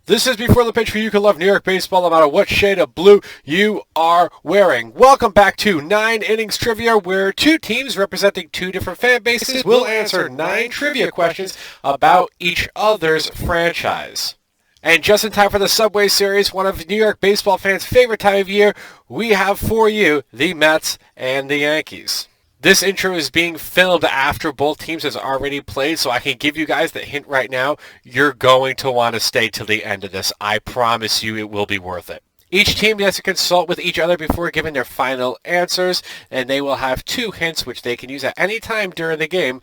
This is Before the Pitch, where you can love New York baseball no matter what shade of blue you are wearing. Welcome back to 9 Innings Trivia, where two teams representing two different fan bases will answer 9 trivia questions about each other's franchise. And just in time for the Subway Series, one of New York baseball fans' favorite time of year, we have for you the Mets and the Yankees. This intro is being filmed after both teams has already played, so I can give you guys the hint right now. You're going to want to stay till the end of this. I promise you it will be worth it. Each team has to consult with each other before giving their final answers, and they will have 2 hints which they can use at any time during the game,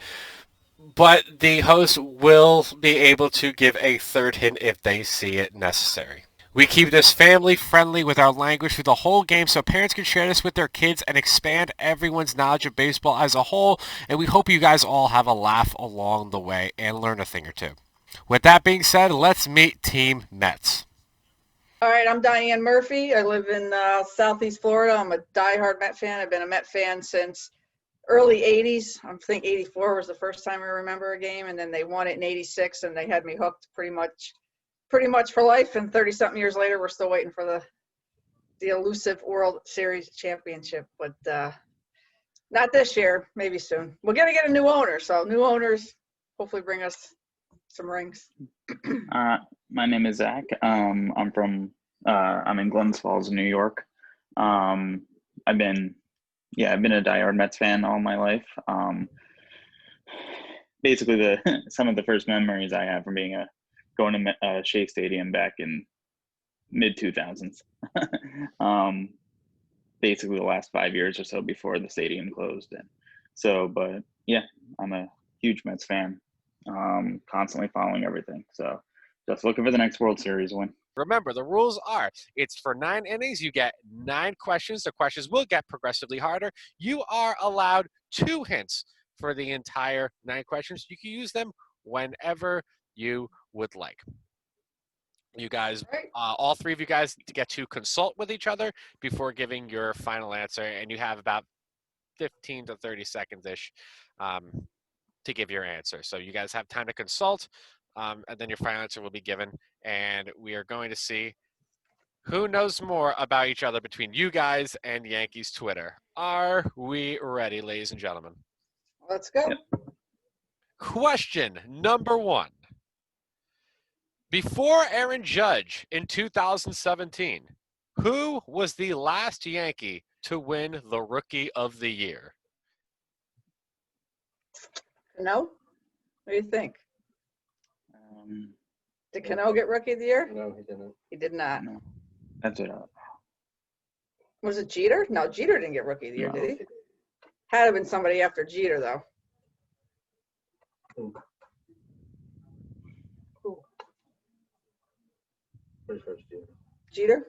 but the host will be able to give a third hint if they see it necessary. We keep this family friendly with our language through the whole game so parents can share this with their kids and expand everyone's knowledge of baseball as a whole, and we hope you guys all have a laugh along the way and learn a thing or two. With that being said, let's meet Team Mets. All right, I'm Diane Murphy. I live in Southeast Florida. I'm a diehard Met fan. I've been a Met fan since early 80s. I think 84 was the first time I remember a game, and then they won it in 86, and they had me hooked pretty much for life, and 30-something years later, we're still waiting for the elusive World Series championship, but not this year, maybe soon. We're going to get a new owner, so new owners hopefully bring us some rings. My name is Zach. I'm in Glens Falls, New York. I've been a diehard Mets fan all my life. Basically, some of the first memories I have from going to Shea Stadium back in mid-2000s. Basically the last 5 years or so before the stadium closed. But yeah, I'm a huge Mets fan, constantly following everything. So just looking for the next World Series win. Remember, the rules are, it's for 9 innings. You get 9 questions. The questions will get progressively harder. You are allowed 2 hints for the entire 9 questions. You can use them whenever you would like. You guys, all 3 of you guys get to consult with each other before giving your final answer, and you have about 15 to 30 seconds-ish to give your answer. So you guys have time to consult, and then your final answer will be given, and we are going to see who knows more about each other between you guys and Yankees Twitter. Are we ready, ladies and gentlemen? Let's go. Question number 1. Before Aaron Judge in 2017, who was the last Yankee to win the Rookie of the Year? No? What do you think? Did Cano get Rookie of the Year? No, he didn't. He did not. No. That's it. Was it Jeter? No, Jeter didn't get Rookie of the Year, No. did he? Had to have been somebody after Jeter, though. Pretty sure it's Jeter. Jeter?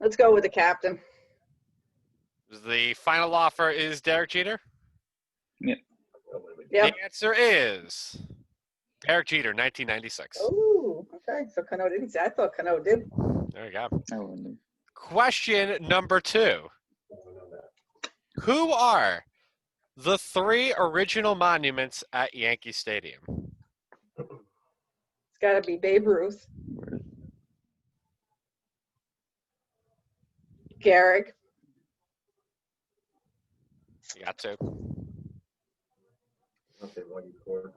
Let's go with the captain. The final offer is Derek Jeter? Yep. The answer is Derek Jeter, 1996. Oh, okay. So Cano didn't say. I thought Cano did. There you go. I wouldn't. Question number 2. Who are the 3 original monuments at Yankee Stadium? It's got to be Babe Ruth. Gehrig. You got to. I'll say Whitey Ford.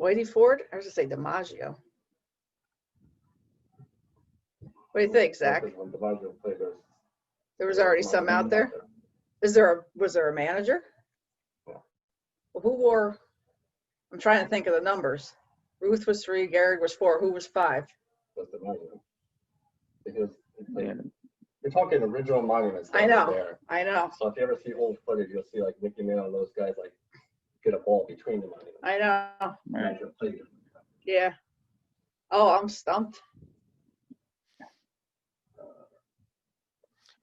Whitey Ford? I was going to say DiMaggio. What do you think, Zach? When DiMaggio played there, There was already some out there. Was there a manager? Yeah. Well, who wore? I'm trying to think of the numbers. Ruth was 3, Gehrig was 4. Who was 5? That's DiMaggio. Because Yeah. you're talking original monuments. I know. There. I know. So if you ever see old footage, you'll see like Mickey Mantle and those guys like get a ball between the monuments. I know. Right. DiMaggio played it. Yeah. Oh, I'm stumped.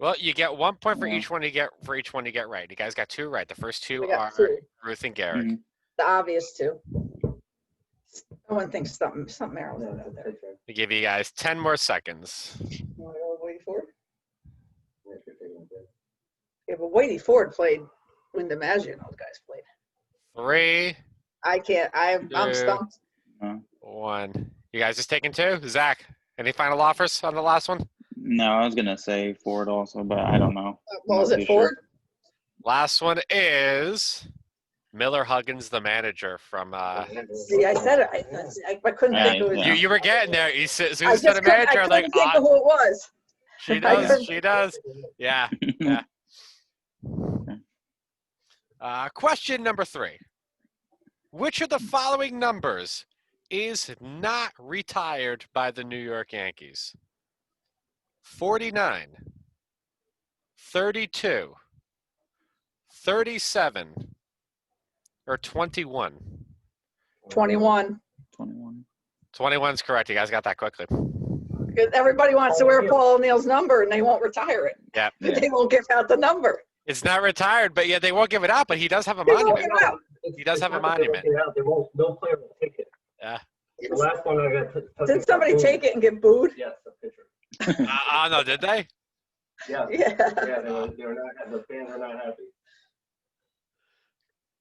Well, you get 1 point for Yeah. each one you get right. You guys got 2 right. The first 2 We got are 2. Ruth and Gehrig. Mhm. The obvious 2. I wouldn't think something arrows No, out it's a there. pitcher. We give you guys 10 more seconds. You want to go Whitey Ford? Yeah, if you're taking a bit. Yeah, but Whitey Ford played when DiMaggio and those guys played. 3, I can't. I'm Two. stumped. 1. You guys just taking 2? Zach, any final offers on the last one? No, I was gonna say Ford also, but I don't know. Well, was Not it too sure. Ford? Last one is Miller Huggins, the manager from. See, I said it. I couldn't Yeah, think of it. yeah. You were getting there. You said, as soon I as you said just a couldn't, manager, I I'm like, couldn't think of who it was. she I does. couldn't- She does. Yeah. Question number 3. Which of the following numbers is not retired by the New York Yankees? 49, 32, 37, or 21? 21. 21. 21 is correct. You guys got that quickly. Because everybody wants to wear Paul O'Neill's number and they won't retire it. Yeah. Yeah. They won't give out the number. It's not retired, but yeah, they won't give it out, but he does have a They won't monument. give it out. He does have a It's not that they monument. won't get out, they won't, no player will take it. Yeah. The last one I got. Did somebody take it and get booed? Yes, a pitcher. No, did they? Yeah. Yeah. Yeah, they were not, the fans were not happy.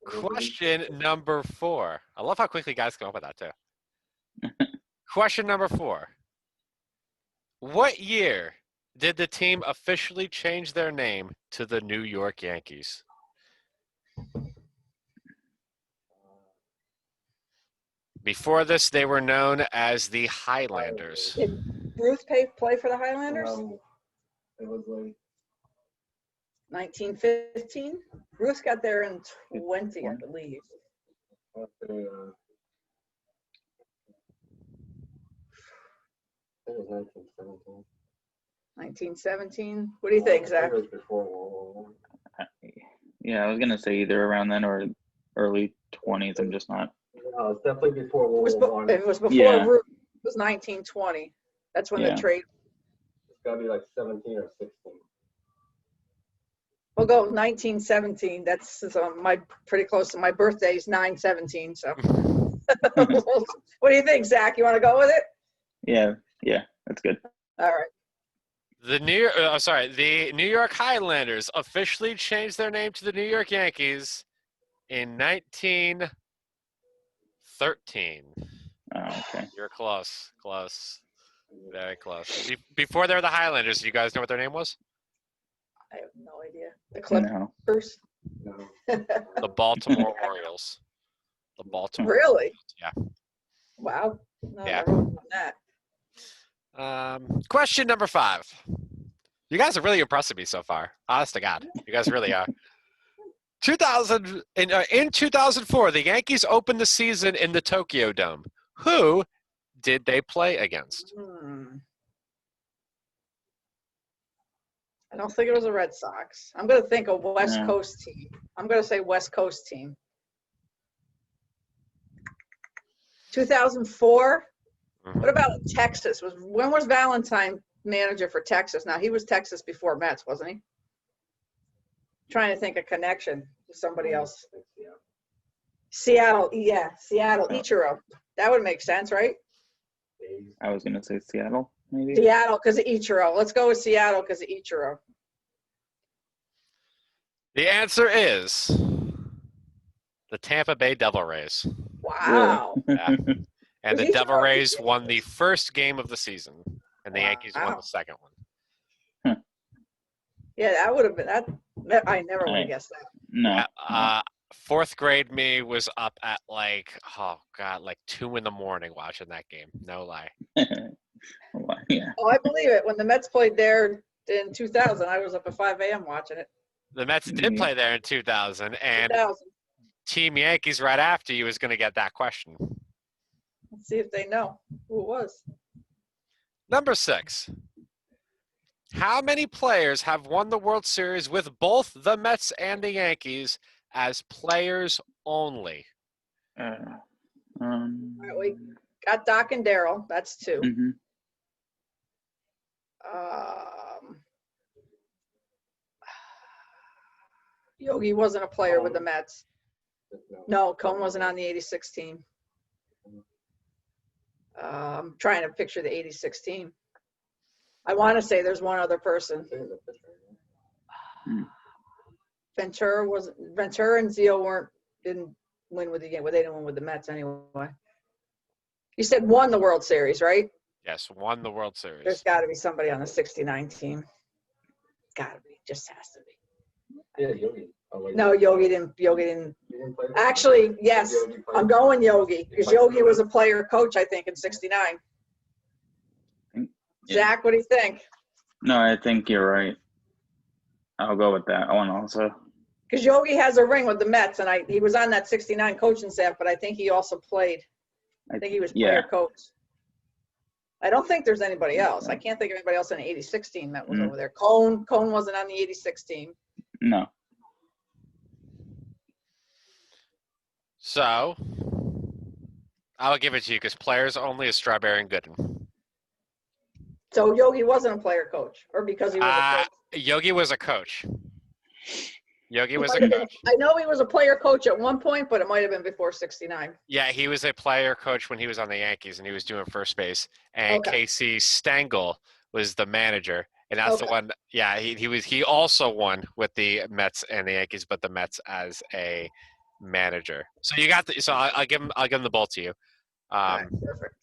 Question number 4. I love how quickly guys come up with that, too. Question number 4. What year did the team officially change their name to the New York Yankees? Before this, they were known as the Highlanders. Did Ruth play for the Highlanders? It was like, 1915. Ruth got there in 20, I believe. I'll say, it was 1917. 1917. What do you think, Zach? It was before World War Yeah, I was gonna say either around then or early 20s. I'm just not. I. No, it's definitely before It was, World War I. it was before Yeah. Ruth. It was 1920. That's when Yeah. the trade. It's gotta be like 17 or 16. We'll go 1917. That's my pretty close to my birthday's 9/17. So, what do you think, Zach? You want to go with it? Yeah, that's good. All right. The New York Highlanders officially changed their name to the New York Yankees in 1913. Oh, okay. You're close. Very close. Before they were the Highlanders, do you guys know what their name was? I have no idea. The No. Clippers. No. The Baltimore Orioles. The Baltimore. Really? Yeah. Wow. No, Yeah. never would have known that. Question number 5. You guys are really impressing me so far. Honest to God, you guys really are. In 2004, the Yankees opened the season in the Tokyo Dome. Who did they play against? I don't think it was the Red Sox. I'm going to think a West No. Coast team. I'm going to say West Coast team. 2004. What about Texas? When was Valentine manager for Texas? Now he was Texas before Mets, wasn't he? Trying to think a connection with somebody else. Seattle, yeah, Seattle, Ichiro. That would make sense, right? I was gonna say Seattle, maybe. Seattle because of Ichiro. Let's go with Seattle because of Ichiro. The answer is the Tampa Bay Devil Rays. Wow. Yeah. And Was the he Devil from- Rays won the first game of the season, and the Yankees won Wow. the second one. Yeah, that would have been that. I never would have Right. guessed that. No. Fourth grade me was up at like 2 in the morning watching that game. No lie. Well, yeah. Oh, I believe it. When the Mets played there in 2000, I was up at 5 a.m. watching it. The Mets did play there in 2000, and 2000. Team Yankees right after you is going to get that question. Let's see if they know who it was. Number 6. How many players have won the World Series with both the Mets and the Yankees as players only? All right, we got Doc and Daryl. That's 2. Mhm. Yogi wasn't a player with the Mets. No, Cone wasn't on the '86 team. I'm trying to picture the 86 team. I want to say there's one other person. Ventura and Zio didn't win with the game. Well, they didn't win with the Mets anyway. You said won the World Series, right? Yes, won the World Series. There's got to be somebody on the 69 team. Got to be. Just has to be. Yeah, Yogi. Oh, wait. No, Yogi didn't. You didn't play with Actually, him? yes. Yogi played I'm with going Yogi because played Yogi with was him? a player coach, I think, in 69. Yeah. Zach, what do you think? No, I think you're right. I'll go with that one also. Because Yogi has a ring with the Mets, and he was on that 69 coaching staff, but I think he also played. I think he was player coach. I don't think there's anybody else. I can't think of anybody else on the 86 team that was over there. Cone wasn't on the 86 team. No. So, I'll give it to you because players only is Strawberry and Gooden. So Yogi wasn't a player coach, or because he was a coach? Yogi was a coach. Yogi was a Might have been- coach. I know he was a player coach at one point, but it might have been before 69. Yeah, he was a player coach when he was on the Yankees, and he was doing first base. And Okay. Casey Stengel was the manager, and that's the Okay. one. Yeah, he also won with the Mets and the Yankees, but the Mets as a manager. So you got the. So I'll give him the ball to you. All right, perfect.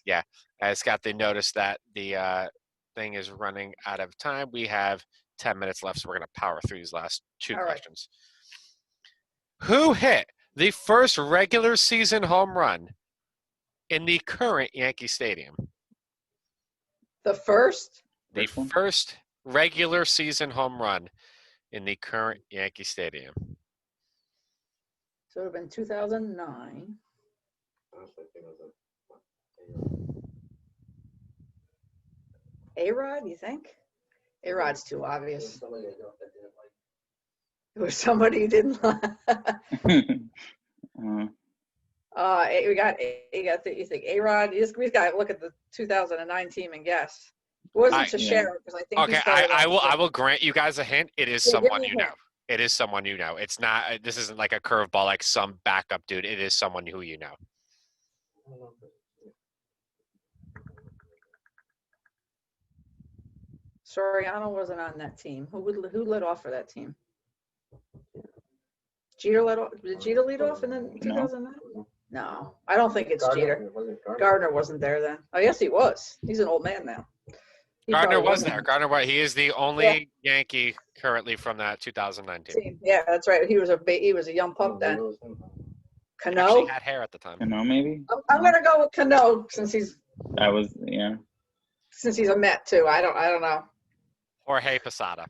It's got the notice that the thing is running out of time. We have 10 minutes left, so we're going to power through these last two All right. questions. Who hit the first regular season home run in the current Yankee Stadium? The first? The Which one? first regular season home run in the current Yankee Stadium. So it would have been 2009. I was thinking it was A-Rod, you think? A-Rod's too obvious. somebody I know that didn't like. It was somebody who didn't you think A-Rod? We got to look at the 2009 team and guess. It wasn't Teixeira because I think he Okay, started I will grant you guys a hint. It is Yeah, give someone me a you know. hint. It is someone you know. It's not. This isn't like a curveball, like some backup dude. It is someone who you know. I don't know if it's- Soriano wasn't on that team. Who led off for that team? Jeter led off. Did Jeter lead off in the 2009? No, I don't think it's Jeter. It wasn't Gardner. Gardner wasn't there then. Oh, yes, he was. He's an old man now. He Gardner probably was there. Gardner was. He is the only Yankee currently from that 2019. team. Yeah, that's right. He was a young pup then. It was him. Actually Cano. had hair at the time. No, maybe? I'm gonna go with Cano since he's That was, a Met too. I don't know. Jorge Posada.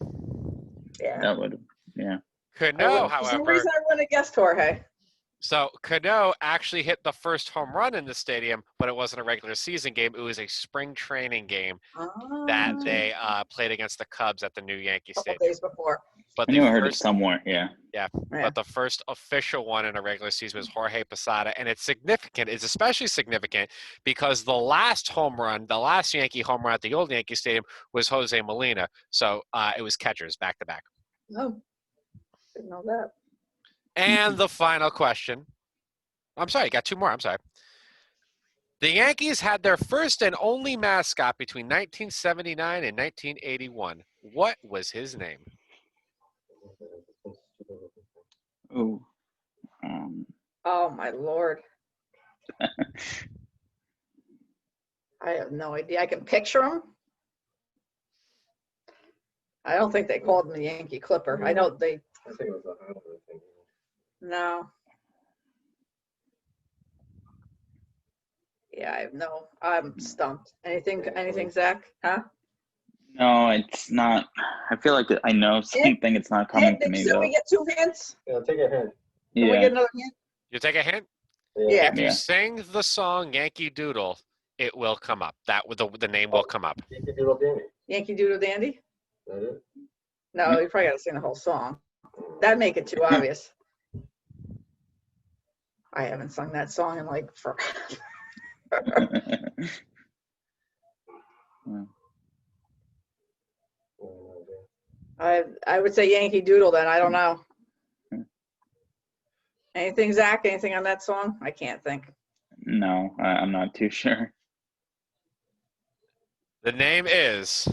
Yeah. that would, yeah. Cano, For some however, reason, I wouldn't have guessed Jorge. so Cano actually hit the first home run in the stadium, but it wasn't a regular season game. It was a spring training game that they played against the Cubs at the new Yankee a couple Stadium. days before. But I knew I the heard it first, somewhere, yeah. Yeah. but the first official one in a regular season was Jorge Posada, and it's significant. It's especially significant because the last Yankee home run at the old Yankee Stadium was Jose Molina. So it was catchers back to back. No, didn't know that. And the final question. I'm sorry, got two more. I'm sorry. The Yankees had their first and only mascot between 1979 and 1981. What was his name? Ooh. Oh my Lord. I have no idea. I can picture him. I don't think they called him the Yankee Clipper. I know they. I think it was a Highlander thing. No. Yeah, I have no. I'm stumped. Anything, Zach? Huh? No, it's not. I feel like I know something. It's not coming to me, Can though. we get 2 hints? Yeah, take a hint. Can we Yeah. get another hint? You take a hint? Yeah. If you Yeah. sing the song Yankee Doodle, it will come up. The name will come up. Yankee Doodle Dandy. Yankee Doodle Dandy? That it? No, you probably got to sing the whole song. That'd make it too obvious. I haven't sung that song in like forever. I would say Yankee Doodle then. I don't know. Anything, Zach? Anything on that song? I can't think. No, I'm not too sure. The name is.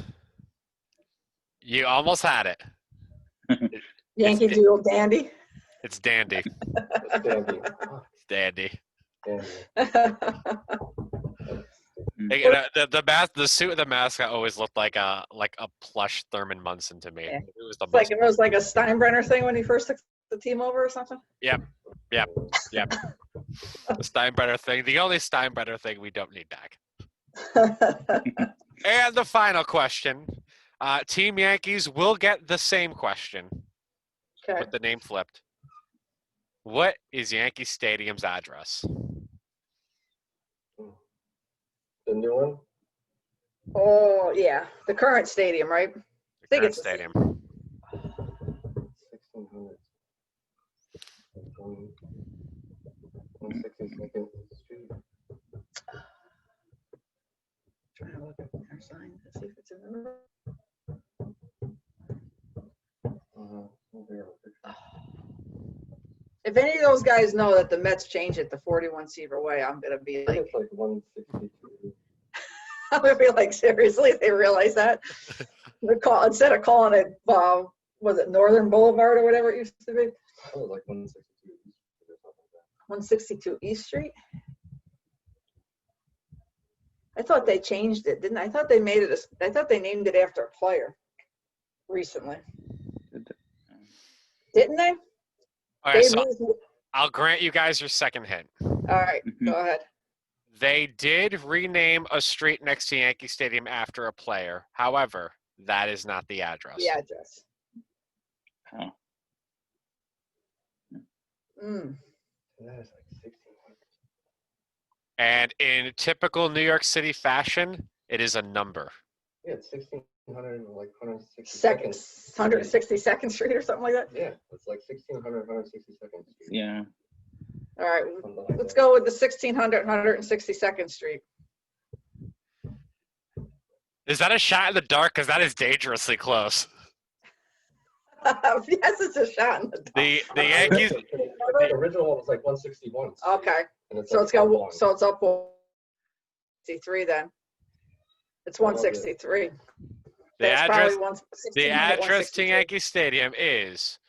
You almost had it. Yankee Doodle Dandy. It's Dandy. It's Dandy. It's Dandy. Dandy. The suit of the mascot always looked like a plush Thurman Munson to me. Yeah. It was the It was like a Steinbrenner thing when he first took the team over or something. Yep. The Steinbrenner thing. The only Steinbrenner thing we don't need back. And the final question. Team Yankees will get the same question Okay. with the name flipped. What is Yankee Stadium's address? The new one? Oh yeah, the current stadium, right? The I think current it's stadium. 1600. 162nd Street. Trying to look at their sign to see if it's in the. If any of those guys know that the Mets changed it to 41 Seaver Way, I'm gonna be I think like, it's like 162. I'm gonna be like, seriously, they realize that? Instead of calling it, was it Northern Boulevard or whatever it used to be? It was like 162 or something like that. 162 East Street. I thought they changed it, didn't I? I thought they made it. I thought they named it after a player recently. Didn't they? All right, They so moved- I'll grant you guys your second hint. All right, go ahead. They did rename a street next to Yankee Stadium after a player. However, that is not the address. The address. Oh. Mm. That is like 1600. And in typical New York City fashion, it is a number. Yeah, it's 1600, like 162nd. Second, 162nd Street or something like that. Yeah, it's like 1600, 162nd Street. Yeah. All right, Something like let's that. go with the 1600, 162nd Street. Is that a shot in the dark? Because that is dangerously close. Yes, it's a shot in the dark. The Yankees. The original one was like 161. Okay, And it's so like it's got long. so it's up 163 then. It's 163. The That's address. probably The 1600, address to 162. Yankee Stadium is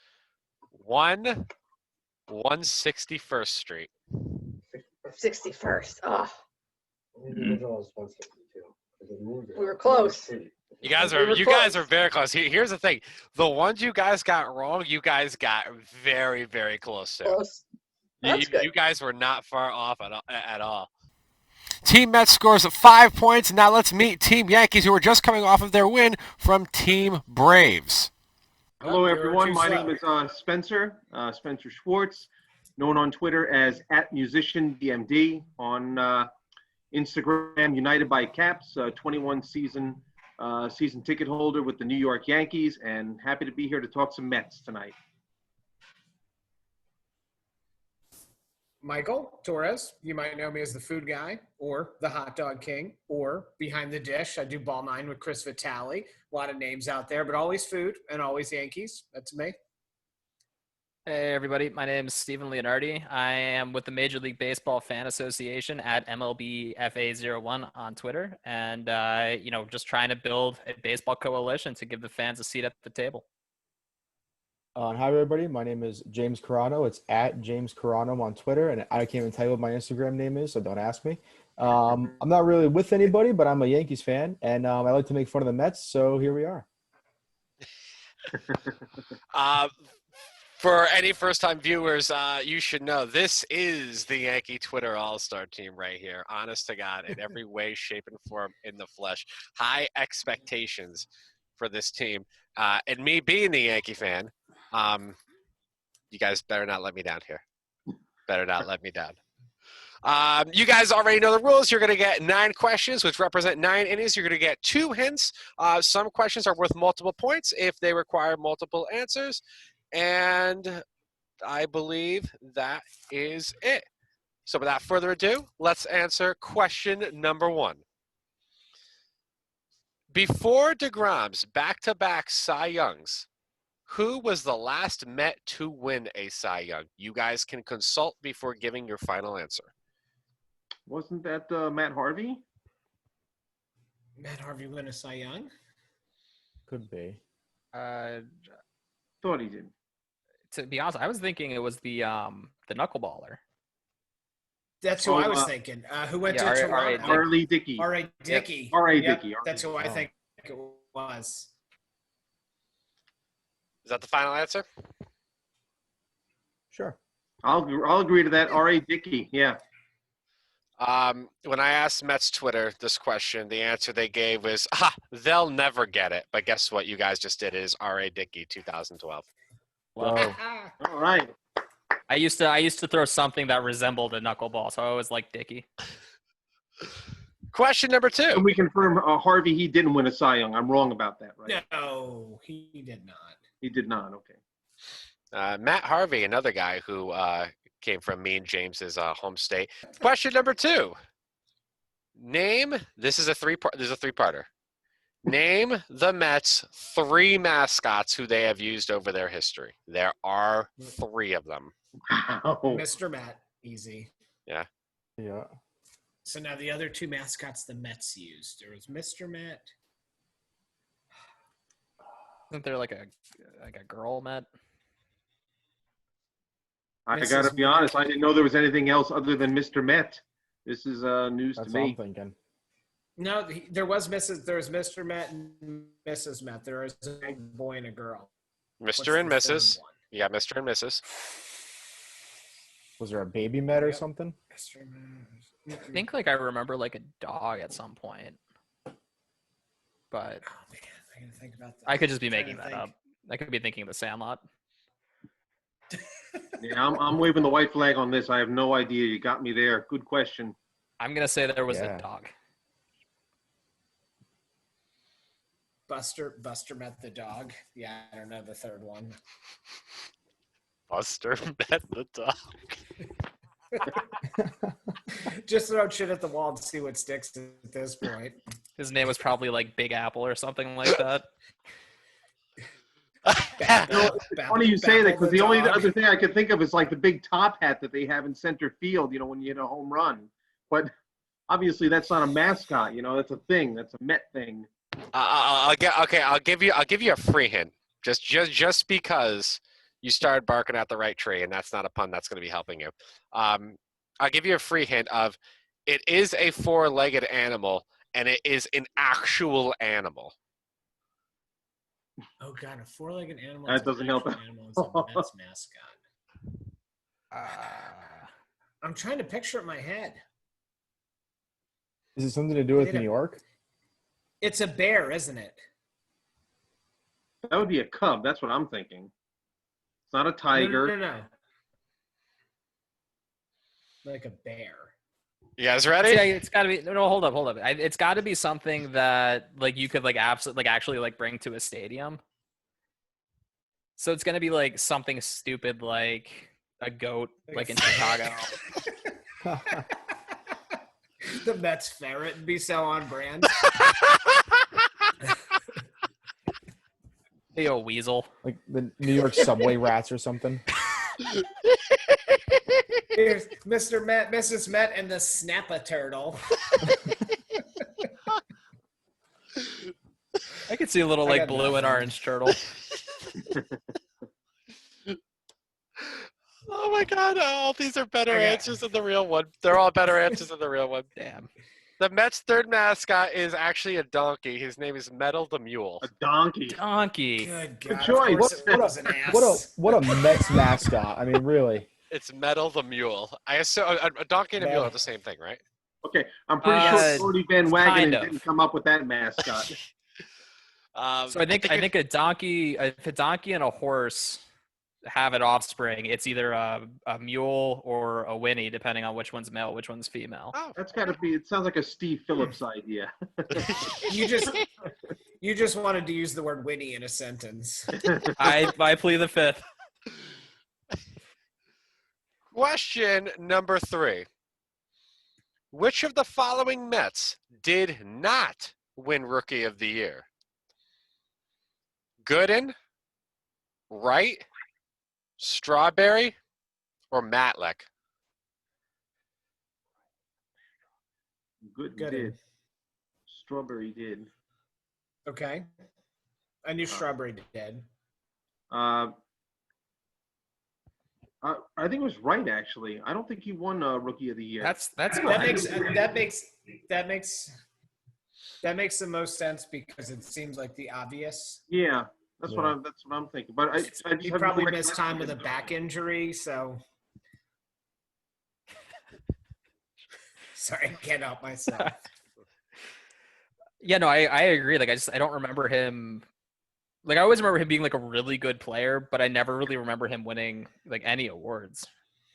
161st Street. 61st. Oh, The original was 162. 'cause it moved it We were up close. the street. You guys We are were very close. close. Here's the thing: the ones you guys got wrong, you guys got very, very close to. close. That's good. You guys were not far off at all. Team Mets scores 5 points. Now let's meet Team Yankees, who are just coming off of their win from Team Braves. Hello, everyone. My name is Spencer Schwartz, known on Twitter as @musiciandmd, on Instagram, United by Caps, 21 season ticket holder with the New York Yankees, and happy to be here to talk some Mets tonight. Michael Torres, you might know me as the food guy or the hot dog king or behind the dish. I do ball 9 with Chris Vitale. A lot of names out there, but always food and always Yankees. That's me. Hey everybody, my name is Stephen Leonardi. I am with the Major League Baseball Fan Association at MLBFA01 on Twitter, and just trying to build a baseball coalition to give the fans a seat at the table. Hi everybody, my name is James Carano. It's @James Carano on Twitter, and I can't even tell you what my Instagram name is, so don't ask me. I'm not really with anybody, but I'm a Yankees fan, and I like to make fun of the Mets, so here we are. For any first-time viewers, you should know this is the Yankee Twitter All-Star team right here. Honest to God, in every way, shape, and form in the flesh. High expectations for this team. And me being the Yankee fan, you guys better not let me down here. Better not let me down. You guys already know the rules. You're going to get 9 questions, which represent 9 innings. You're going to get 2 hints. Some questions are worth multiple points if they require multiple answers. And I believe that is it. So without further ado, let's answer question number 1. Before DeGrom's back-to-back Cy Youngs, who was the last Met to win a Cy Young? You guys can consult before giving your final answer. Wasn't that Matt Harvey? Matt Harvey win a Cy Young? Could be. Thought he did. To be honest, I was thinking it was the knuckleballer. That's who I was thinking. Who went to Toronto? R.A. Dickey. R.A. Dickey. R.A. Yep, Dickey. that's who I think it was. Is that the final answer? Sure. I'll agree to that. R.A. Dickey. Yeah. When I asked Mets Twitter this question, the answer they gave was, they'll never get it. But guess what? You guys just did is R.A. Dickey 2012. Well, All right. I used to throw something that resembled a knuckleball, so I always liked Dickey. Question number 2. Can we confirm Harvey, he didn't win a Cy Young? I'm wrong about that, right? No, he did not. He did not. Okay. Matt Harvey, another guy who came from me and James's home state. Question number 2. This is a three-parter. Name the Mets 3 mascots who they have used over their history. There are 3 of them. Wow. Mr. Met, easy. Yeah. Yeah. So now the other 2 mascots the Mets used. There was Mr. Met. Isn't there like a girl Met? I Mrs. got to be honest. I didn't know there was anything else other than Mr. Met. This is news That's to what I'm me. thinking. No, there was Mr. Met and Mrs. Met. There is a boy and a girl. Mr. and What's the Mrs. third one? You got Mr. and Mrs. Was there a baby Met or Yep. something? Mr. Met. I think I remember like a dog at some point, but Oh man, I gotta think about that. I could just be Trying making to that think. up. I could be thinking of the Sandlot. Yeah, I'm waving the white flag on this. I have no idea. You got me there. Good question. I'm gonna say there was Yeah. a dog. Buster Met the dog. Yeah, I don't know the third one. Buster met the dog. Just throw shit at the wall and see what sticks at this point. His name was probably like Big Apple or something like that. Funny you say that because the only dog. other thing I could think of is like the big top hat that they have in center field, when you hit a home run. But obviously that's not a mascot, that's a thing. That's a Met thing. I'll give you a free hint. Just because you started barking at the right tree, and that's not a pun that's going to be helping you. I'll give you a free hint of it is a 4-legged animal, and it is an actual animal. Oh god, a 4-legged animal. That is an doesn't help. actual animal. It's a Mets mascot. I'm trying to picture it in my head. Is it something to do with Did it- New York? It's a bear, isn't it? That would be a cub. That's what I'm thinking. It's not a tiger. No. Like a bear. You guys ready? Yeah, it's got to be. No, hold up. It's got to be something that like you could like absolutely like actually like bring to a stadium. So it's gonna be like something stupid like a goat, like in Chicago. The Mets ferret would be so on brand. Hey, a weasel. Like the New York subway rats or something? Here's Mr. Met, Mrs. Met, and the Snappa turtle. I could see a little I like got blue and nothing. orange turtle. Oh my God! All these are better I got- answers than the real one. They're all better answers than the real one. Damn. The Mets' third mascot is actually a donkey. His name is Metal the Mule. A donkey. Donkey. Good Good God. choice. Of course it was an ass. What a Mets mascot. I mean, really. It's Metal the Mule. I assume a donkey and a mule are the same thing, right? Okay, I'm pretty sure Cody Van Wagen kind of. didn't come up with that mascot. So I think a donkey, if a donkey and a horse have an offspring, it's either a mule or a whinny, depending on which one's male, which one's female. Oh, That's got to be. It sounds like a Steve Phillips idea. You just wanted to use the word Winnie in a sentence. I plead the fifth. Question number 3. Which of the following Mets did not win Rookie of the Year? Gooden, Wright, Strawberry, or Matlack? Good Good. did. Strawberry did. Okay. I knew Strawberry did. I think it was Wright, actually. I don't think he won Rookie of the Year. That makes the most sense because it seems like the obvious. Yeah, that's what I'm thinking. But I just He have probably no missed time with a recollection. back injury, so sorry, I can't help myself. Yeah, no, I agree. Like, I don't remember him. Like, I always remember him being like a really good player, but I never really remember him winning like any awards.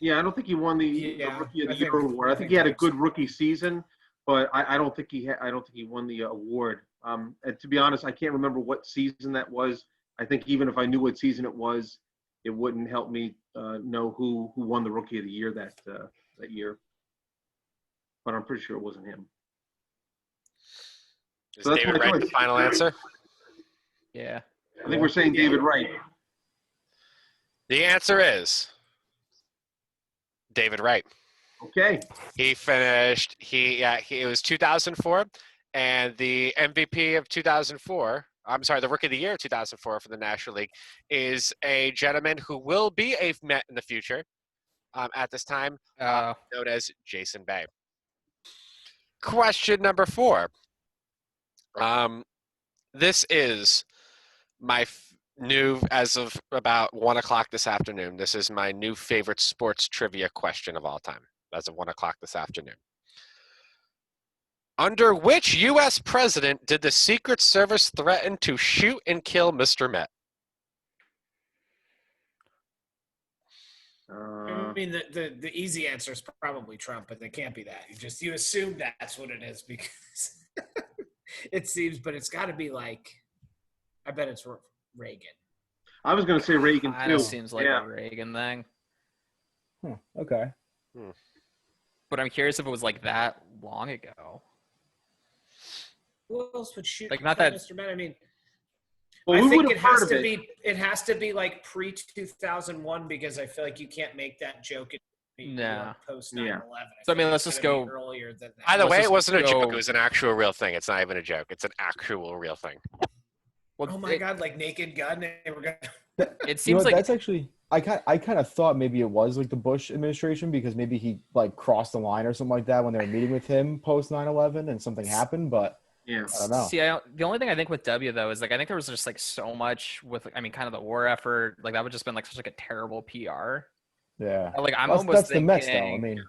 Yeah, I don't think he won the Rookie of the Year award. I think he had a good rookie season, but I don't think he won the award. And to be honest, I can't remember what season that was. I think even if I knew what season it was, it wouldn't help me know who won the Rookie of the Year that year. But I'm pretty sure it wasn't him. Is So that's David my Wright the choice. final answer? Yeah. I think we're saying David Wright. The answer is David Wright. Okay. He finished. It was 2004, and the MVP of 2004. I'm sorry, the Rookie of the Year of 2004 for the National League is a gentleman who will be a Met in the future. At this time, known as Jason Bay. Question number 4. This is my new, as of about 1 o'clock this afternoon. This is my new favorite sports trivia question of all time. As of 1 o'clock this afternoon. Under which U.S. president did the Secret Service threaten to shoot and kill Mr. Met? I mean, the easy answer is probably Trump, but it can't be that. You assume that's what it is because it seems, but it's got to be like, I bet it's Reagan. I was going to say Reagan Kind too. of seems like a Reagan thing. Okay. But I'm curious if it was like that long ago. Who else would shoot? Like, not that- Mr. Met. I mean, Well, I we think would it have has heard to of it. be. It has to be like pre 2001 because I feel like you can't make that joke post 9/11. Yeah. So I mean, let's just go earlier than that. Either way, Let's it wasn't a just joke. go- It was an actual real thing. It's not even a joke. It's an actual real thing. Well, Oh my God! Like Naked Gun, they were gonna. It You know seems what, like that's actually I kind of thought maybe it was like the Bush administration because maybe he like crossed the line or something like that when they were meeting with him post 9/11 and something happened, but Yeah. I don't know. See, the only thing I think with W though is like I think there was just like so much with I mean kind of the war effort, like that would just been like such like a terrible PR. Yeah. Like I'm That's, almost that's the thinking, Mets though. I mean,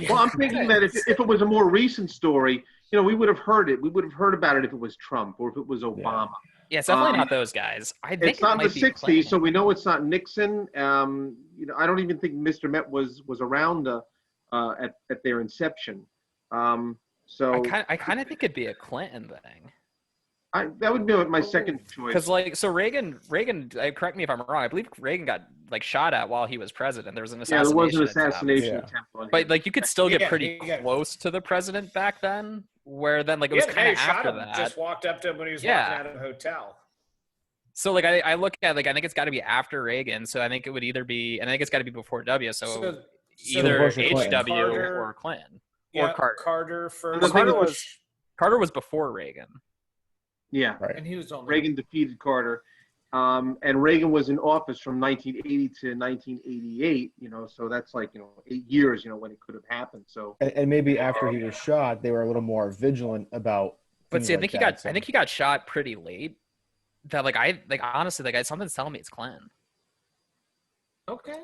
Well, I'm thinking that if it was a more recent story, we would have heard it. We would have heard about it if it was Trump or if it was Obama. yeah, it's definitely not those guys. I think It's not in the might be 60s, Clinton. so we know it's not Nixon. I don't even think Mr. Met was around at their inception. So I kind of think it'd be a Clinton thing. that would be my second choice. Because like so Reagan, correct me if I'm wrong. I believe Reagan got like shot at while he was president. There was an Yeah, there assassination. was an attempt. assassination Yeah. attempt on him. But like you could still get Yeah, pretty he got- close to the president back then. Where then like it was Yeah, the kind guy of who shot after him that. just walked up to him when he was Yeah. walking out of a hotel. So like I look at like I think it's got to be after Reagan. So I think it would either be and I think it's got to be before W. So either Bush or Clinton. HW Carter- or Clinton Yeah, or Carter. Carter first. The thing Carter was before Reagan. Yeah, right. and he was only Reagan defeated Carter. And Reagan was in office from 1980 to 1988, so that's like, 8 years, when it could have happened. So And maybe after he was shot, they were a little more vigilant about. But things see, I like think that, so. I think he got shot pretty late. That like honestly something's telling me it's Clinton. okay.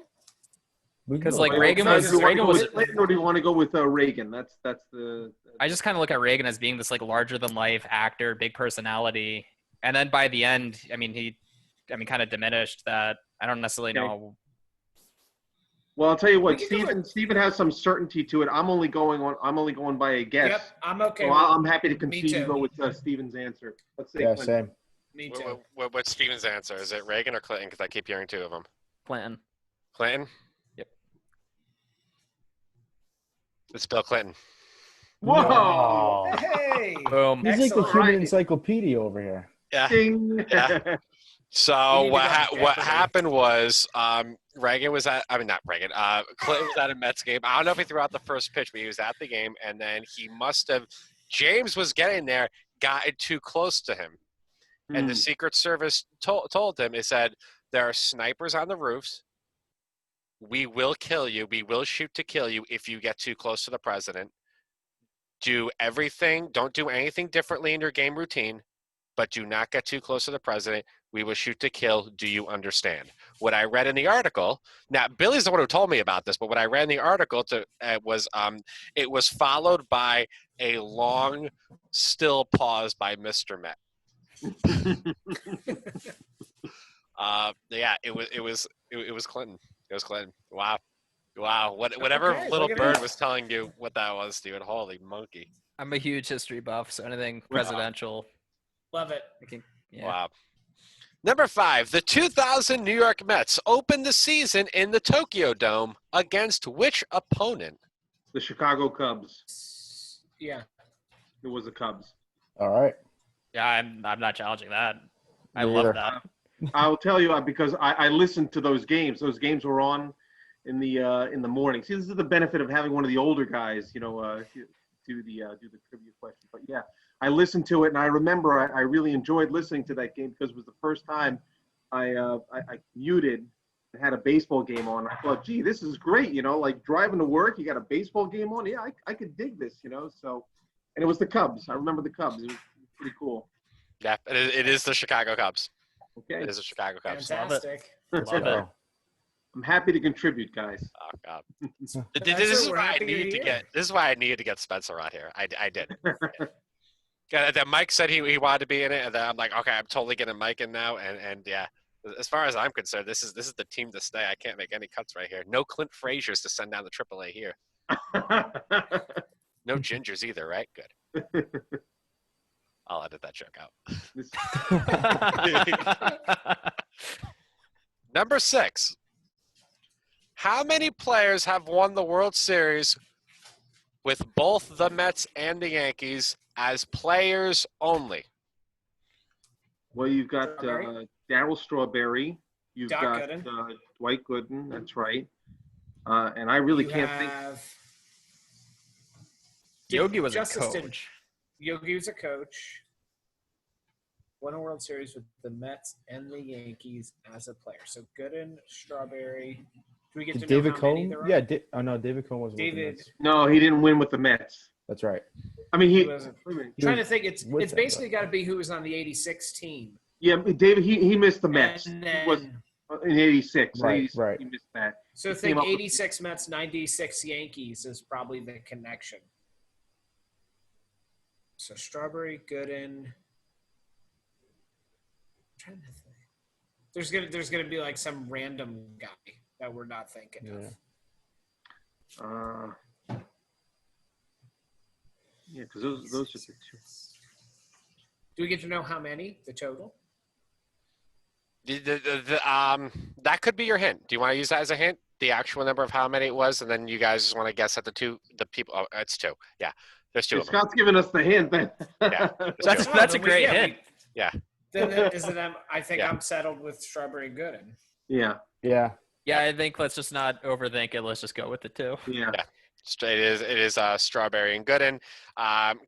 We can Because go like with Reagan that. was Reagan was. Clinton, or do you want to go with Reagan? That's the. I just kind of look at Reagan as being this like larger than life actor, big personality, and then by the end, I mean he kind of diminished that. I don't necessarily know. Well, I'll tell you what, We can go Steven has some certainty to it. I'm only going by a guess. Yep, I'm okay. So with I'm happy to Me concede too. to go with Steven's answer. Let's say Yeah, Clinton. same. Me too. What's Steven's answer? Is it Reagan or Clinton? Because I keep hearing two of them. Clinton. Clinton? Yep. It's Bill Clinton. Whoa! Hey. Boom. He's like the Excellent. human Right. encyclopedia over here. Yeah. Ding. Yeah. So We need to what go to what Jeopardy. happened was Reagan was at not Reagan. Clinton was at a Mets game. I don't know if he threw out the first pitch, but he was at the game, and then he must have James was getting there, got too close to him. And the Secret Service told him, it said, there are snipers on the roofs. We will kill you. We will shoot to kill you if you get too close to the president. Do everything. Don't do anything differently in your game routine, but do not get too close to the president. We will shoot to kill. Do you understand? What I read in the article, now Billy's the one who told me about this, but what I read in the article was it was followed by a long, still pause by Mr. Met. Yeah, it was Clinton. It was Clinton. Wow. Whatever Okay, little look at bird that. was telling you what that was, Steven. Holy monkey. I'm a huge history buff, so anything presidential. Love it. Yeah. Wow. Number 5, the 2000 New York Mets opened the season in the Tokyo Dome against which opponent? The Chicago Cubs. Yeah. It was the Cubs. All right. Yeah, I'm not challenging that. I Me love either. that. I'll tell you because I listened to those games. Those games were on in the morning. See, this is the benefit of having one of the older guys, do the trivia question. But yeah, I listened to it, and I remember I really enjoyed listening to that game because it was the first time I muted and had a baseball game on. I thought, gee, this is great, like driving to work, you got a baseball game on. Yeah, I could dig this, So, and it was the Cubs. I remember the Cubs. It was pretty cool. Yeah, it is the Chicago Cubs. Okay, It is the Chicago Cubs. Fantastic. Love it. So, I'm happy to contribute, guys. Oh God. Spencer, This is we're why I happy you're needed to here. get. This is why I needed to get Spencer on here. I did. Yeah, then Mike said he wanted to be in it, and then I'm like, okay, I'm totally getting Mike in now, and yeah. As far as I'm concerned, this is the team to stay. I can't make any cuts right here. No Clint Frazier's to send down the AAA here. No Gingers either, right? Good. I'll edit that joke out. Number 6. How many players have won the World Series with both the Mets and the Yankees as players only? Well, you've got Strawberry. Darryl Strawberry. You've Doc got Gooden. Dwight Gooden. That's right. And I really You can't think. have Yogi was Justice a did- coach. Yogi was a coach. Won a World Series with the Mets and the Yankees as a player. So Gooden, Strawberry. Do we get to know David how many Cohn? there are? Yeah. Oh no, David Cohn wasn't. with the David- Mets. No, he didn't win with the Mets. That's right. I mean, He he. wasn't. Wait a minute. Trying to think, it's with them, basically got to be who was on the '86 team. Yeah, David. He missed the Mets. And He was then, in '86. Right, 86, right. He missed that. so he think came up with- '86 Mets, '96 Yankees is probably the connection. So Strawberry, Gooden. I'm trying to think. There's gonna be like some random guy that we're not thinking of. Yeah. Yeah, because those are the two. Do we get to know how many? The total? That could be your hint. Do you want to use that as a hint? The actual number of how many it was, and then you guys just want to guess at the people. Oh, it's 2. Yeah, there's 2 of them. Scott's giving us the hint. Then. Yeah. That's Oh, that's a then we- great yeah, we- hint. Yeah. Then is it? I think Yeah. I'm settled with Strawberry Gooden. Yeah. Yeah. Yeah, I think let's just not overthink it. Let's just go with the 2. Yeah. It is Strawberry and Gooden.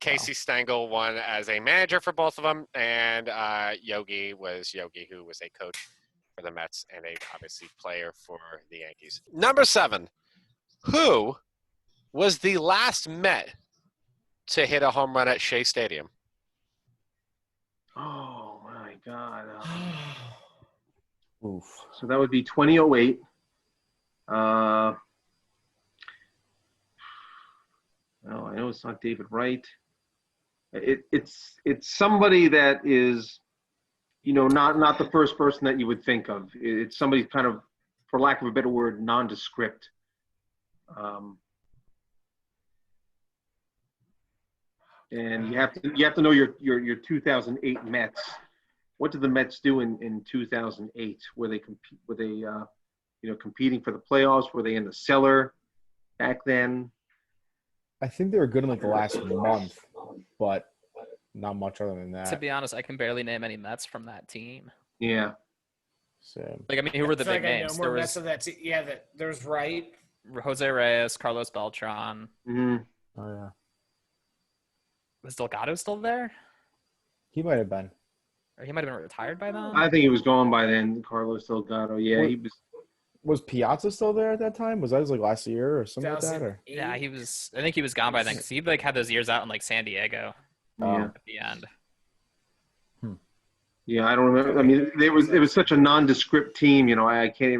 Casey Stengel won as a manager for both of them, and Yogi, who was a coach for the Mets and a obviously player for the Yankees. Number 7, who was the last Met to hit a home run at Shea Stadium? Oh my God. Oof. So that would be 2008. No, I know it's not David Wright. It's somebody that is, not the first person that you would think of. It's somebody kind of, for lack of a better word, nondescript. And you have to know your 2008 Mets. What did the Mets do in 2008? Were they competing for the playoffs? Were they in the cellar back then? I think they were good in like the last month, but not much other than To that. be honest, I can barely name any Mets from that team. Yeah. So Like, I mean, who were the I feel big like I know names? more There Mets was of that team. Yeah, there's Wright. Jose Reyes, Carlos Beltran. Mm-hmm. oh yeah. Was Delgado still there? He might have been. Or he might have been retired by then? I think he was gone by then, Carlos Delgado. Yeah, What- he was. Was Piazza still there at that time? Was that like last year or something like that? Or 2008. Yeah, he was. I think he was gone by then because he like had those years out in like San Diego Yeah. at the end. Yeah, I don't remember. I mean, it was such a nondescript team. I can't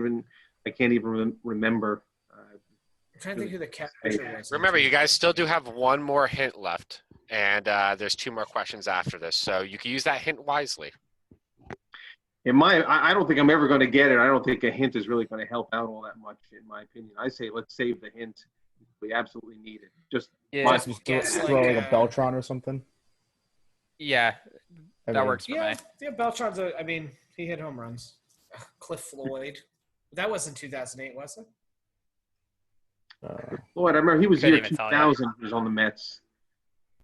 even remember. I'm trying to think who the catcher was. Remember, you guys still do have one more hint left, and there's 2 more questions after this, so you can use that hint wisely. I don't think I'm ever going to get it. I don't think a hint is really going to help out all that much, in my opinion. I say let's save the hint. We absolutely need it. Just Yeah, just guess throw like, like a Beltron or something. yeah, I that mean, works for Yeah, me. yeah. Beltran's. I mean, he hit home runs. Cliff Floyd. That wasn't 2008, was it? Lord, I remember he was Couldn't year even tell 2000. He was on the Mets.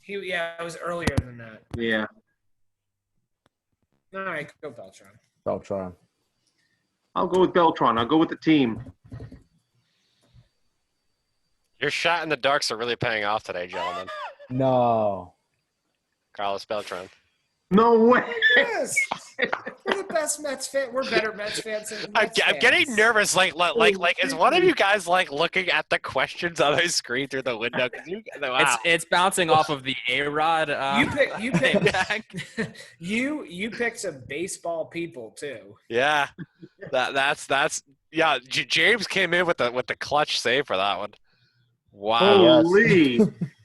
Yeah, it was earlier than that. Yeah. All right, go Beltran. Beltron. I'll go with Beltron. I'll go with the team. Your shot in the darks are really paying off today, gentlemen. No. Carlos Beltran. No way. Yes, we're the best Mets fan. We're better Mets fans than I'm Mets getting fans. nervous. Like, is one of you guys like looking at the questions on the screen through the window? Wow. It's bouncing off of the A-Rod. You picked back. you picked some baseball people too. Yeah, that's yeah. James came in with the clutch save for that one. Wow. Holy.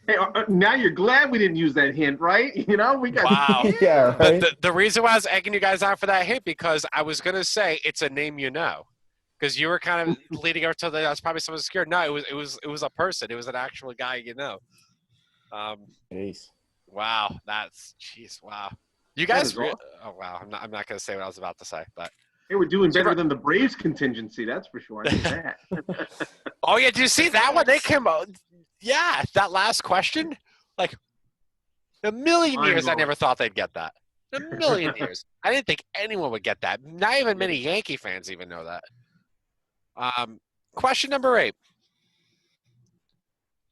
Hey, now you're glad we didn't use that hint, right? We got. Wow. Yeah, But right. the reason why I was egging you guys out for that hint because I was gonna say it's a name you know, because you were kind of leading up to that's probably someone scared. No, it was a person. It was an actual guy you know. Jeez. Wow, wow. You That guys, is awesome. oh wow, I'm not gonna say what I was about to say, but They were doing better than the Braves contingency, that's for sure. I know that. oh yeah, do you see that one? They came out. Yeah, that last question, like a million years, I never thought they'd get that. A million years, I didn't think anyone would get that. Not even many Yankee fans even know that. Question number 8: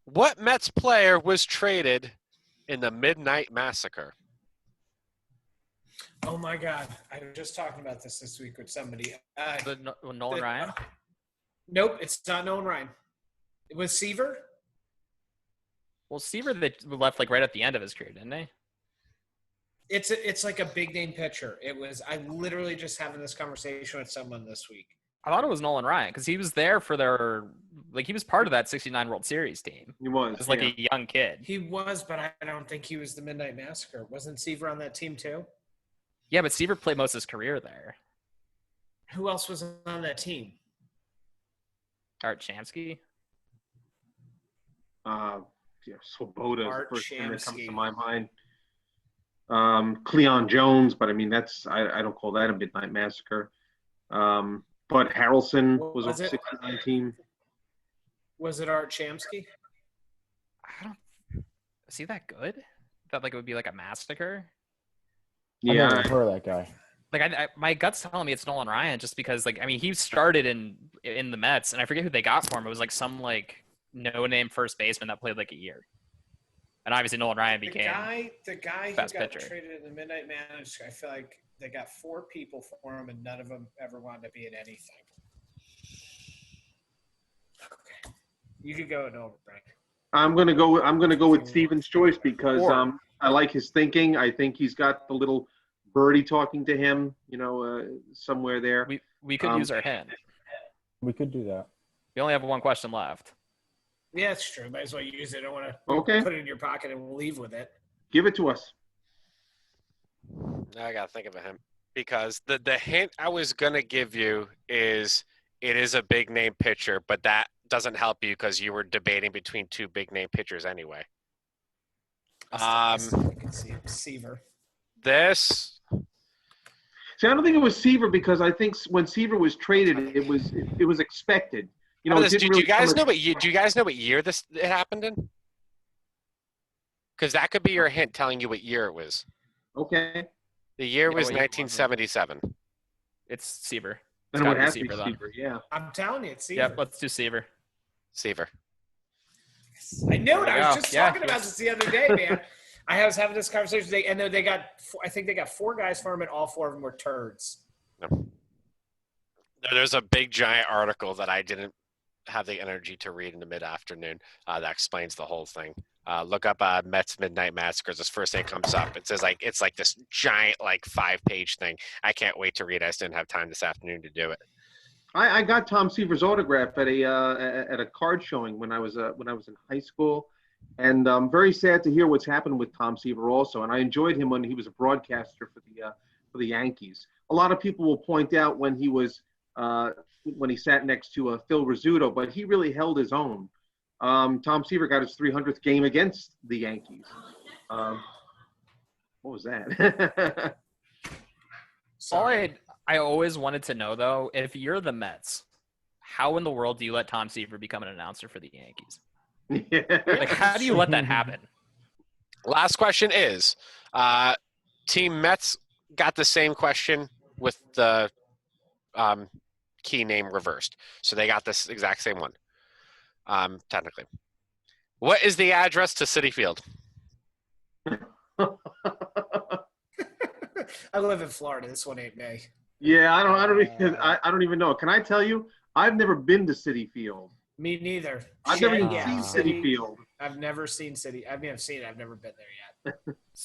what Mets player was traded in the Midnight Massacre? Oh my God, I was just talking about this week with somebody. Nolan Ryan. Nope, it's not Nolan Ryan. It was Seaver. Well, Seaver they left like right at the end of his career, didn't they? It's like a big name pitcher. It was. I literally just having this conversation with someone this week. I thought it was Nolan Ryan because he was there for he was part of that '69 World Series team He was. as like a young kid. He was, but I don't think he was the Midnight Massacre. Wasn't Seaver on that team too? Yeah, but Seaver played most of his career there. Who else was on that team? Art Shamsky. Swoboda is Art the first thing that comes Shamsky. to my mind. Cleon Jones, but I mean I don't call that a Midnight Massacre. But Harrelson was on Was the it? 69 team. Was it Art Shamsky? I don't. Is he that good? I thought like it would be like a massacre. I've Yeah, never heard of that guy. Like my gut's telling me it's Nolan Ryan just because like I mean he started in the Mets and I forget who they got for him. It was like some like no-name first baseman that played like a year. And obviously Nolan Ryan The became guy who best got pitcher. traded in the Midnight Massacre. I feel like they got 4 people for him, and none of them ever wanted to be in anything. Okay, you could go Nolan Ryan. I'm gonna go with Steven's choice because I like his thinking. I think he's got the little birdie talking to him, somewhere there. we could use our hint. We could do that. We only have one question left. Yeah, it's true. Might as well use it. I don't want to Okay, put it in your pocket and leave with it. give it to us. Now I gotta think of a hint because the hint I was gonna give you is it is a big name pitcher, but that doesn't help you because you were debating between 2 big name pitchers anyway. I still can see it. Seaver. This See, I don't think it was Seaver because I think when Seaver was traded, it was expected. How about it this? didn't Do really you guys come know what year? Do you guys know what year it happened in? Because that could be your hint telling you what year it was. Okay, The year was what year was it? 1977. It's Seaver. then it gotta would be have to be Seaver, then. Seaver. Yeah. I'm telling you, it's Seaver. Yep, let's do Seaver. Seaver. I knew it. I was There you just go. Yeah. talking about this the other day, man. I was having this conversation today, and they got, I think they got 4 guys for him, and all 4 of them were turds. There's a big giant article that I didn't have the energy to read in the mid-afternoon that explains the whole thing. Look up Mets Midnight Massacres. This first thing comes up. It says it's like this giant 5-page thing. I can't wait to read. I just didn't have time this afternoon to do it. I got Tom Seaver's autograph at a card showing when I was in high school, and I'm very sad to hear what's happened with Tom Seaver also. And I enjoyed him when he was a broadcaster for the Yankees. A lot of people will point out when he sat next to Phil Rizzuto, but he really held his own. Tom Seaver got his 300th game against the Yankees. What was that? I always wanted to know, though, if you're the Mets, how in the world do you let Tom Seaver become an announcer for the Yankees? Like, how do you let that happen? Last question is, Team Mets got the same question with the key name reversed. So they got this exact same one, technically. What is the address to Citi Field? I live in Florida. This one ain't me. Yeah, I don't even know. Can I tell you? I've never been to Citi Field. Me neither. I've never even seen Citi Field. I've never seen Citi. I mean, I've seen it. I've never been there yet.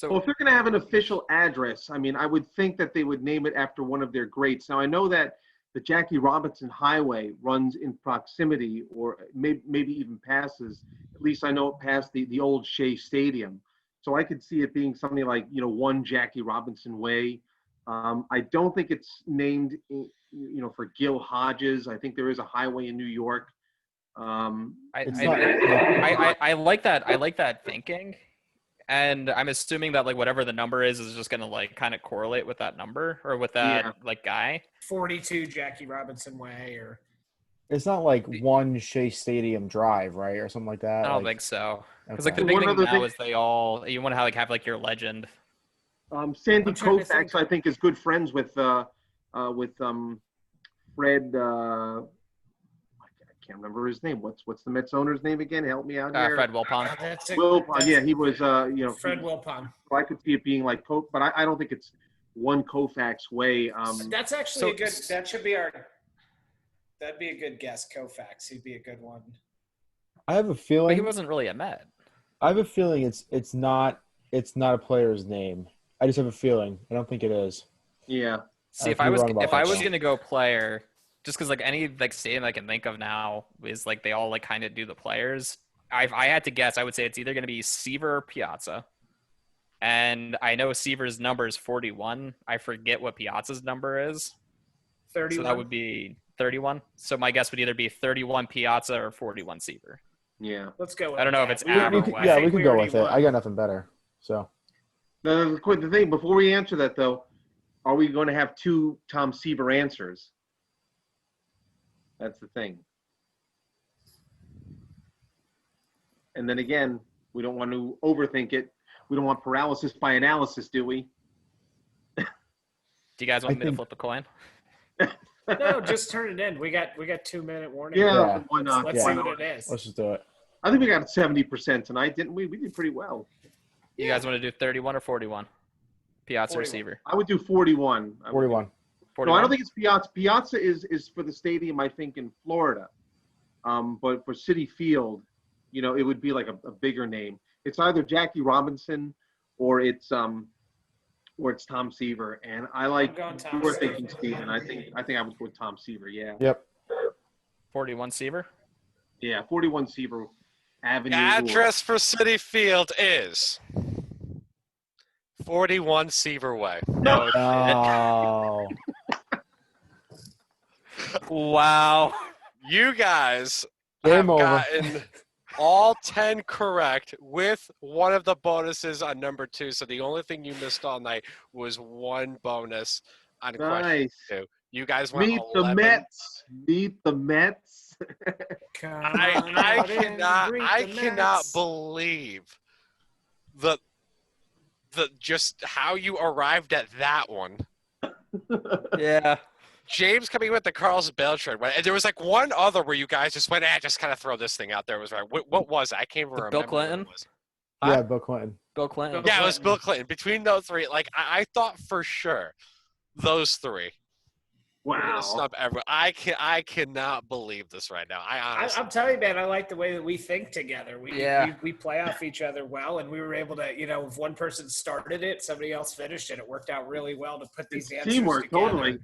Well, if they're going to have an official address, I mean, I would think that they would name it after one of their greats. Now, I know that the Jackie Robinson Highway runs in proximity, or maybe even passes. At least I know it passed the old Shea Stadium. So I could see it being something like, one Jackie Robinson Way. I don't think it's named, for Gil Hodges. I think there is a highway in New York. I like that. I like that thinking, and I'm assuming that whatever the number is just gonna kind of correlate with that number or with that guy. 42 Jackie Robinson Way, or it's not like one Shea Stadium Drive, right, or something like that. I don't think so. Because Okay. the big thing now is you want to have your legend. Sandy Koufax, I think, is good friends with Fred. I can't remember his name. What's the Mets owner's name again? Help me out here. Fred Wilpon. Wilpon. Yeah, he was. Fred Wilpon. So I could see it being like Coke, but I don't think it's one Koufax way. That's actually a good. That should be our. That'd be a good guess. Koufax. He'd be a good one. I have a feeling. But he wasn't really a Met. I have a feeling it's not a player's name. I just have a feeling. I don't think it is. Yeah. See, if I was gonna go player, just because any stadium I can think of now is they all kind of do the players. If I had to guess, I would say it's either gonna be Seaver or Piazza. And I know Seaver's number is 41. I forget what Piazza's number is. 31. So that would be 31. So my guess would either be 31 Piazza or 41 Seaver. Yeah. Let's go with I don't know that. if it's Ab or West. Yeah, we can go with it. I got nothing better. So. The thing, before we answer that, though, are we going to have 2 Tom Seaver answers? That's the thing. And then again, we don't want to overthink it. We don't want paralysis by analysis, do we? Do you guys want me to flip a coin? No, just turn it in. We got 2-minute warning. Yeah, why not? Let's see what it is. Let's just do it. I think we got 70% tonight, didn't we? We did pretty well. You guys want to do 31 or 41? Piazza 41. or Seaver? I would do 41. 41. No, I don't think it's Piazza. Piazza is for the stadium, I think, in Florida. But for Citi Field, it would be like a bigger name. It's either Jackie Robinson or it's Tom Seaver. And I like you're thinking Steven. I think I would go with Tom Seaver, yeah. Yep. 41 Seaver? Yeah, 41 Seaver Avenue. The address for Citi Field is 41 Seaver Way. No. Oh. Wow. You guys Game have over. gotten all 10 correct with one of the bonuses on number 2. So the only thing you missed all night was one bonus on question 2. You guys went Meet 11. the Mets. Meet the Mets. I cannot believe the just how you arrived at that one. Yeah. James coming with the Carlos Beltran. And there was one other where you guys just went, just kind of throw this thing out there. It was right. What was it? I can't even remember. Bill Clinton? What it was. Yeah, Bill Clinton. Bill Clinton. Bill Yeah, it was Clinton. Bill Clinton. Between those three, like I thought for sure those three were gonna Wow. snub everyone. I cannot believe this right now. I honestly. I'm telling you, man, I like the way that we think together. We play off each other well, and we were able to, if one person started it, somebody else finished it. It worked out really well to put these answers Teamwork, together. totally.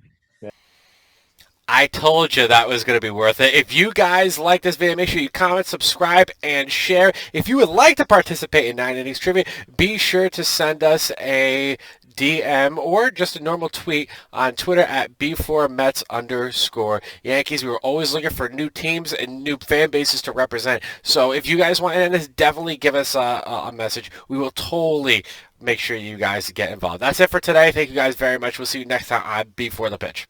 I told you that was going to be worth it. If you guys like this video, make sure you comment, subscribe, and share. If you would like to participate in 9 Innings Trivia, be sure to send us a DM or just a normal tweet on Twitter at B4Mets_Yankees. We were always looking for new teams and new fan bases to represent. So if you guys want to end this, definitely give us a message. We will totally make sure you guys get involved. That's it for today. Thank you guys very much. We'll see you next time on Before the Pitch.